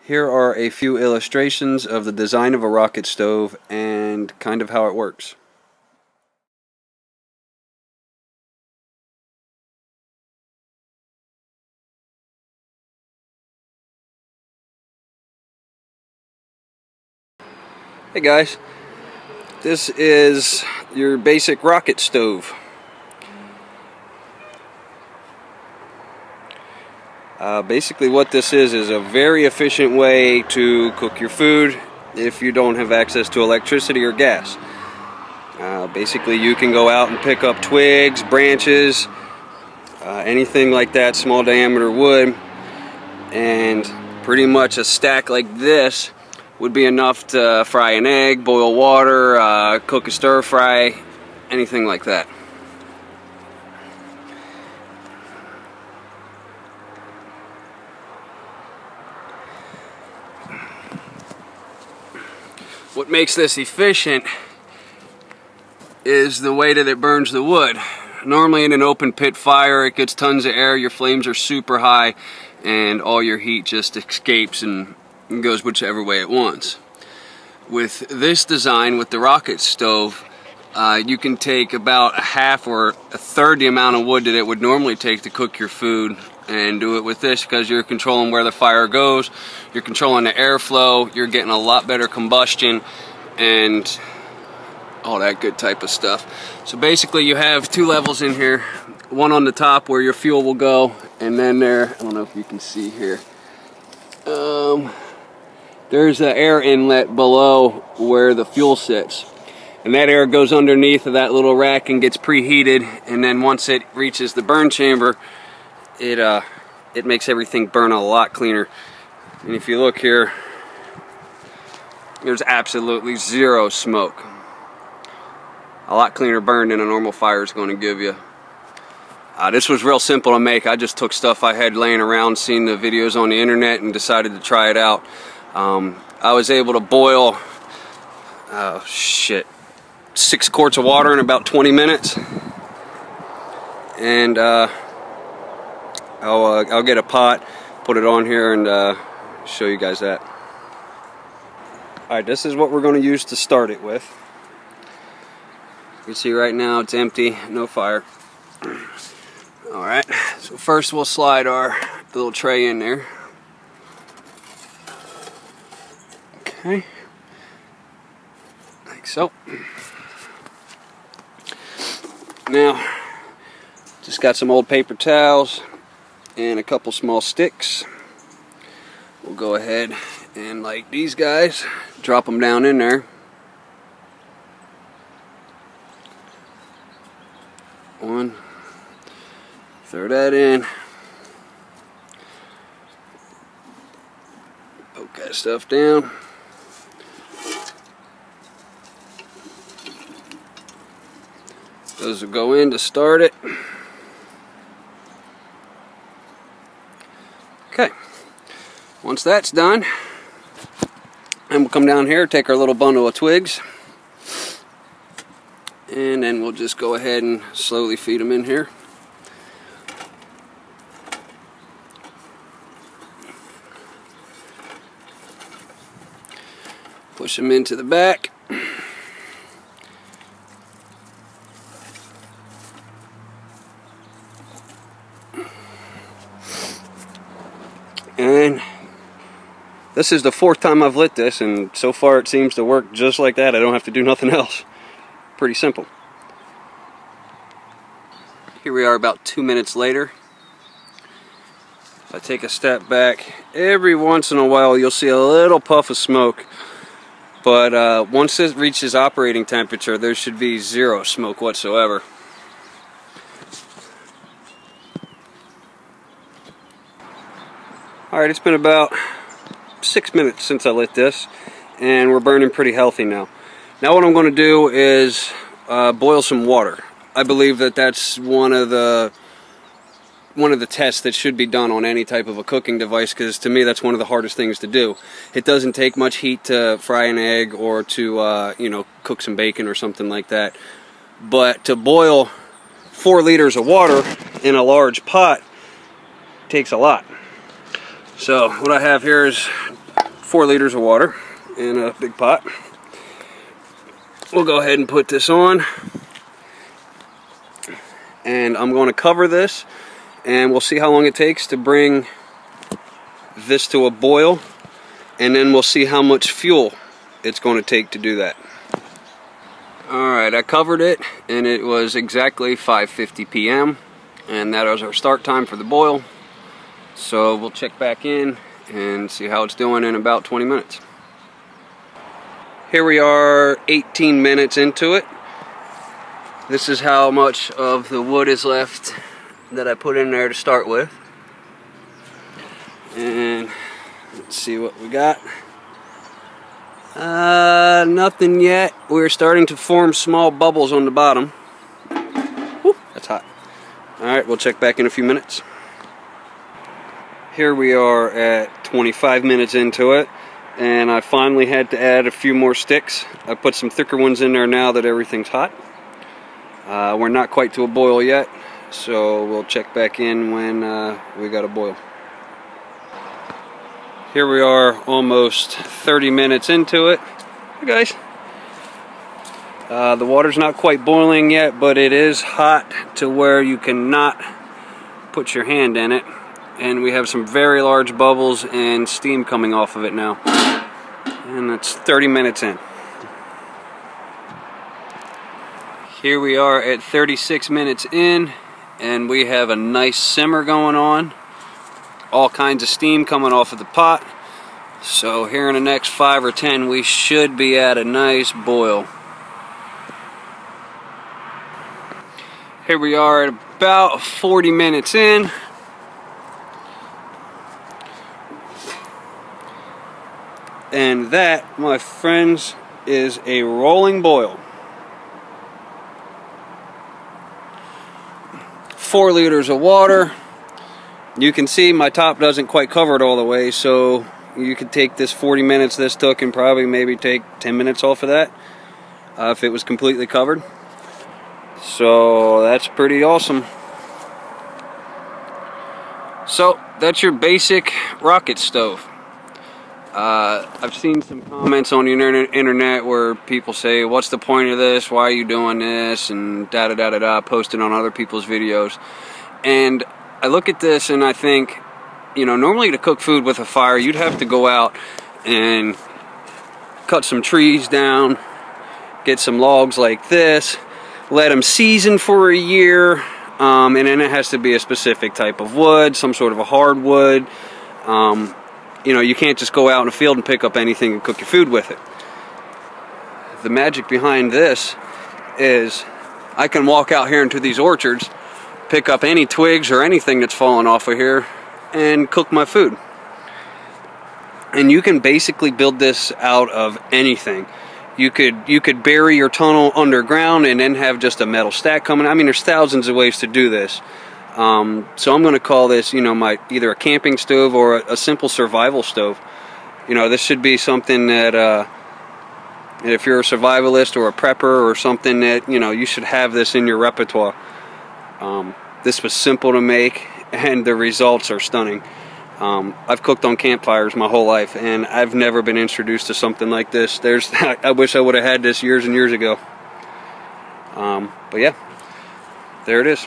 Here are a few illustrations of the design of a rocket stove and kind of how it works. Hey guys, this is your basic rocket stove. Basically what this is a very efficient way to cook your food if you don't have access to electricity or gas. Basically you can go out and pick up twigs, branches, anything like that, small diameter wood, and pretty much a stack like this would be enough to fry an egg, boil water, cook a stir fry, anything like that. What makes this efficient is the way that it burns the wood. Normally in an open pit fire it gets tons of air, your flames are super high, and all your heat just escapes and goes whichever way it wants. With this design, with the rocket stove, you can take about a half or a third the amount of wood that it would normally take to cook your food and do it with this, because you're controlling where the fire goes, you're controlling the airflow, you're getting a lot better combustion and all that good type of stuff. So basically you have two levels in here, one on the top where your fuel will go, and then there, I don't know if you can see here, there's an air inlet below where the fuel sits, and that air goes underneath of that little rack and gets preheated, and then once it reaches the burn chamber, it makes everything burn a lot cleaner. And if you look here, there's absolutely zero smoke. A lot cleaner burn than a normal fire is going to give you. This was real simple to make. I just took stuff I had laying around, seen the videos on the internet, and decided to try it out. I was able to boil 6 quarts of water in about 20 minutes, and I'll get a pot, put it on here, and show you guys that. Alright, this is what we're going to use to start it with. You can see right now it's empty, no fire. Alright, so first we'll slide our little tray in there. Okay, like so. Now, just got some old paper towels and a couple small sticks. We'll go ahead and, like these guys, drop them down in there. One, throw that in. Poke that stuff down. Those will go in to start it. Okay, once that's done, then we'll come down here, take our little bundle of twigs, and then we'll just go ahead and slowly feed them in here. Push them into the back. And this is the 4th time I've lit this, and so far it seems to work just like that. I don't have to do nothing else. Pretty simple. Here we are about 2 minutes later. If I take a step back, every once in a while you'll see a little puff of smoke, but once it reaches operating temperature, there should be zero smoke whatsoever. Alright, it's been about 6 minutes since I lit this, and we're burning pretty healthy now. Now what I'm going to do is boil some water. I believe that that's one of the tests that should be done on any type of a cooking device, because to me that's one of the hardest things to do. It doesn't take much heat to fry an egg or to you know, cook some bacon or something like that, but to boil 4 liters of water in a large pot takes a lot. So what I have here is 4 liters of water in a big pot. We'll go ahead and put this on, and I'm going to cover this, and we'll see how long it takes to bring this to a boil, and then we'll see how much fuel it's going to take to do that. Alright, I covered it, and it was exactly 5:50 p.m. and that was our start time for the boil. So we'll check back in and see how it's doing in about 20 minutes. Here we are 18 minutes into it. This is how much of the wood is left that I put in there to start with. And let's see what we got. Nothing yet. We're starting to form small bubbles on the bottom. Woo, that's hot. Alright, we'll check back in a few minutes. Here we are at 25 minutes into it, and I finally had to add a few more sticks. I put some thicker ones in there now that everything's hot. We're not quite to a boil yet, so we'll check back in when we got a boil. Here we are almost 30 minutes into it. Hey guys. The water's not quite boiling yet, but it is hot to where you cannot put your hand in it. And we have some very large bubbles and steam coming off of it now. And it's 30 minutes in. Here we are at 36 minutes in, and we have a nice simmer going on. All kinds of steam coming off of the pot. So here in the next 5 or 10 we should be at a nice boil. Here we are at about 40 minutes in. And that, my friends, is a rolling boil. 4 liters of water. You can see my top doesn't quite cover it all the way, so you could take this 40 minutes this took and probably maybe take 10 minutes off of that if it was completely covered. So that's pretty awesome. So that's your basic rocket stove. I've seen some comments on the internet where people say, what's the point of this, why are you doing this, and da-da-da-da-da, posted on other people's videos. And I look at this and I think, you know, normally to cook food with a fire, you'd have to go out and cut some trees down, get some logs like this, let them season for a year, and then it has to be a specific type of wood, some sort of a hardwood. You know, you can't just go out in the field and pick up anything and cook your food with it. The magic behind this is I can walk out here into these orchards, pick up any twigs or anything that's fallen off of here, and cook my food. And you can basically build this out of anything. You could bury your tunnel underground and then have just a metal stack coming. I mean, there's thousands of ways to do this. So I'm going to call this, you know, either a camping stove or a simple survival stove. You know, this should be something that if you're a survivalist or a prepper or something, that, you know, you should have this in your repertoire. This was simple to make, and the results are stunning. I've cooked on campfires my whole life, and I've never been introduced to something like this. I wish I would have had this years and years ago. But yeah, there it is.